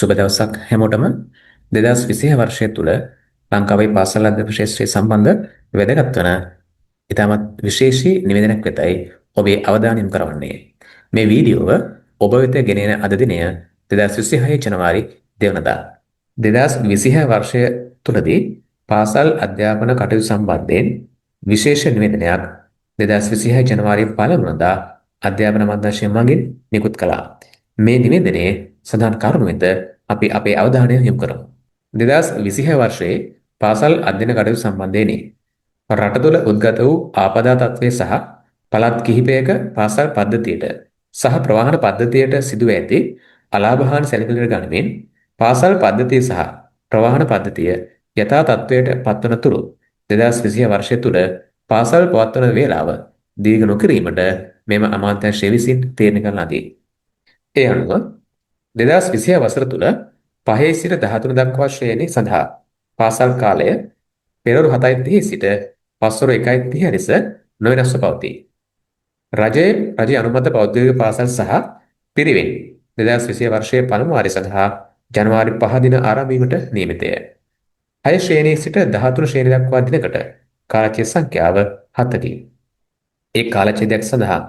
සුබ දවසක් හැමෝටම 2020 වර්ෂය තුල ලංකාවේ පාසල් අධ්‍යාපන ක්ෂේත්‍රයේ සම්බන්ධ වැදගත් වන ඉතාමත් විශේෂී නිවේදනයක් වෙතයි ඔබේ අවධානය යොමු කරවන්නේ. මේ වීඩියෝව ඔබ වෙත ගෙනෙන අද දිනය 2026 ජනවාරි 2 වෙනිදා. 2026 වර්ෂය තුලදී පාසල් අධ්‍යාපන කටයුතු සම්බන්ධයෙන් විශේෂ නිවේදනයක් 2026 ජනවාරි 1 වෙනිදා අධ්‍යාපන අමාත්‍යාංශය මගින් නිකුත් කළා. මේ නිවේදනයේ සඳහන් කරුණු වෙත අපි අපේ අවධානය යොමු කරමු. 2026 වර්ෂයේ පාසල් අධ්‍යයන කටයුතු සම්බන්ධයෙන් රට තුළ උද්ගත වූ ආපදා තත්ත්වය සහ පළාත් කිහිපයක පාසල් පද්ධතියට සහ ප්‍රවාහන පද්ධතියට සිදුව ඇති අලාභහානි සැලකිලිට ගනිමින් පාසල් පද්ධතිය සහ ප්‍රවාහන පද්ධතිය යථා තත්ත්වයට පත්වන තුරු 2020 වර්ෂය තුළ පාසල් පවත්වන වේලාව දීර්ඝ නොකිරීමට මෙම අමාත්‍යාංශය විසින් තීරණය කරන ලදී. ඒ අනුව 2020 වසර තුළ 5 සිට 13 දක්වා ශ්‍රේණි සඳහා පාසල් කාලය පෙරවරු 7:30 සිට පස්වරු 1:30 ලෙස නොවෙනස්ව පවතී. රජයේ අනුමත පෞද්ගලික පාසල් සහ පිරිවෙන් 2020 වර්ෂයේ පළමු වාරය සඳහා ජනවාරි 5 දින ආරම්භ වීමට නියමිතය. 6 ශ්‍රේණිය සිට 13 ශ්‍රේණිය දක්වා දිනකට කාලච්ඡේද සංඛ්‍යාව 7කි. ඒ කාලච්ඡේදයක් සඳහා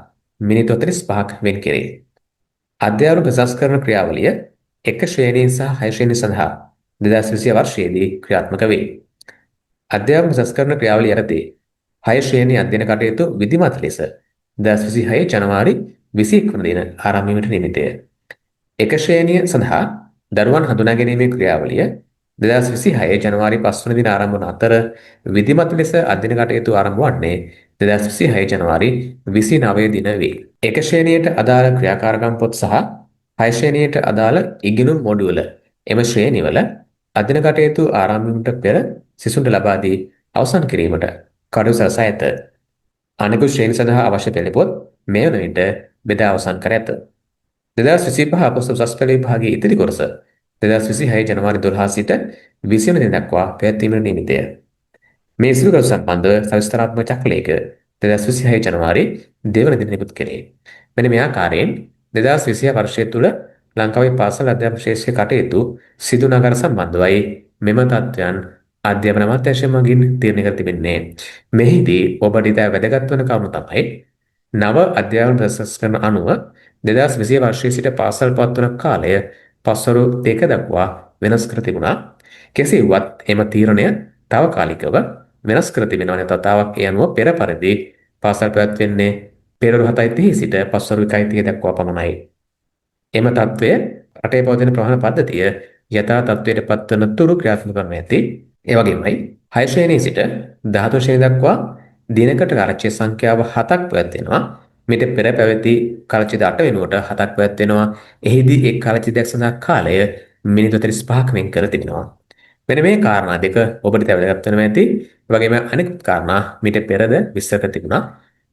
මිනිත්තු 45ක් වෙන් කෙරේ. අධ්‍යාපන ප්‍රසංස්කරණ ක්‍රියාවලිය 1 ශ්‍රේණිය සහ 6 ශ්‍රේණිය සඳහා 2020 වර්ෂයේදී ක්‍රියාත්මක වේ. අධ්‍යාපන ප්‍රසංස්කරණ ක්‍රියාවලිය යටතේ 6 ශ්‍රේණිය අධ්‍යයන කටයුතු විධිමත් ලෙස 2026 ජනවාරි 21 වන දින ආරම්භ වීමට නියමිතය. 1 ශ්‍රේණිය සඳහා දරුවන් හඳුනා ගැනීමේ ක්‍රියාවලිය 2026 ජනවාරි 5 වන දින ආරම්භ වන අතර විධිමත් ලෙස අධ්‍යයන කටයුතු ආරම්භ වන්නේ 2026 ජනවාරි 29 දින වේ. 1 ශ්‍රේණියට අදාළ ක්‍රියාකාරකම් පොත් සහ 6 ශ්‍රේණියට අදාළ ඉගෙනුම් මොඩියුල එම ශ්‍රේණිවල අධ්‍යයන කටයුතු ආරම්භ වීමට පෙර සිසුන්ට ලබා දී අවසන් කිරීමට කටයුතු සලසා ඇත. අනෙකුත් ශ්‍රේණි සඳහා අවශ්‍ය පෙළපොත් මේ වන විට බෙදා අවසන් කර ඇත. 2025 අපොස්ත උසස් පෙළ විභාගයේ ඉදිරි කොටස 2026 ජනවාරි 12 සිට 20 වෙනි දින දක්වා පැවැත්වීමට නියමිතය. මේ සිදු කර සම්බන්ධව සවිස්තරාත්මක චක්‍රලේඛ 2026 ජනවාරි 2 වෙනි දින නිකුත් කෙරේ. මෙන්න මේ ආකාරයෙන් 2020 වර්ෂය තුළ ලංකාවේ පාසල් අධ්‍යාපන ශාස්ත්‍රයේ කටයුතු සිදු නගර සම්බන්ධවයි මෙම තත්ත්වයන් අධ්‍යාපන අමාත්‍යාංශය මගින් තීරණය කර තිබෙන්නේ. මෙහිදී ඔබට ඉතා වැදගත් වන කරුණු තමයි නව අධ්‍යාපන ප්‍රසංස්කරණ අනුව 2020 වර්ෂයේ සිට පාසල් පවත්වන කාලය පස්වරු 2 දක්වා වෙනස් කර තිබුණා. කෙසේ වුවත් එම තීරණය తాවකාලිකව වෙනස් කර තිබෙනවා. තතාවක් ඒ අනුව පෙර පරිදි පාසල් පැවැත්වෙන්නේ පෙරවරු 7:30 සිට පස්වරු 1:30 දක්වා පමණයි. එම තත්ත්වය රටේ පවතින ප්‍රවාහන පද්ධතිය යථා තත්ත්වයට පත්වන තුරු ක්‍රියාත්මක කරනු ඇති. ඒ වගේමයි 6 ශ්‍රේණියේ සිට 13 ශ්‍රේණිය දක්වා දිනකට කාලච්ඡේද සංඛ්‍යාව 7ක් පැවැත්වෙනවා. මීට පෙර පැවති කාලච්ඡේද 8 වෙනුවට 7ක් පැවැත්වෙනවා. එහිදී එක් කාලච්ඡේදයක් සඳහා කාලය මිනිත්තු 35ක් වෙන් කර තිබෙනවා. මෙන්න මේ කාරණා දෙක ඔබට වැදගත් වෙනවා ඇති. ඒ වගේම අනෙකුත් කාරණා මීට පෙරද විස්තර කර තිබුණා.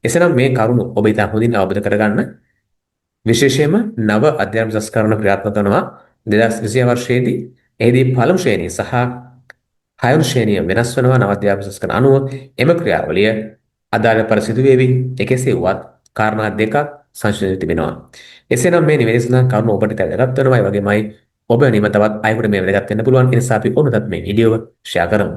එසේනම් මේ කරුණු ඔබ ඉතා හොඳින් අවබෝධ කරගන්න. විශේෂයෙන්ම නව අධ්‍යාපන සංස්කරණ ක්‍රියාත්මක කරනවා 2020 වර්ෂයේදී. එහිදී පළමු ශ්‍රේණිය සහ 6 වෙනි ශ්‍රේණිය වෙනස් වෙනවා නව අධ්‍යාපන සංස්කරණ අනුව. එම ක්‍රියාවලිය අදාළ පරිසිදු වේවි. කෙසේ වුවත් කාරණා දෙකක් සංශෝධනය තිබෙනවා. එසේනම් මේ නිවැරදි සඳහන් කරුණු ඔබට වැදගත් වෙනවා. ඒ වගේමයි ඔබ නිම තවත් අයෙකුට මේ වැදගත් වෙන්න පුළුවන්. ඒ නිසා අපි ඔබටත් මේ වීඩියෝව ෂෙයා කරමු.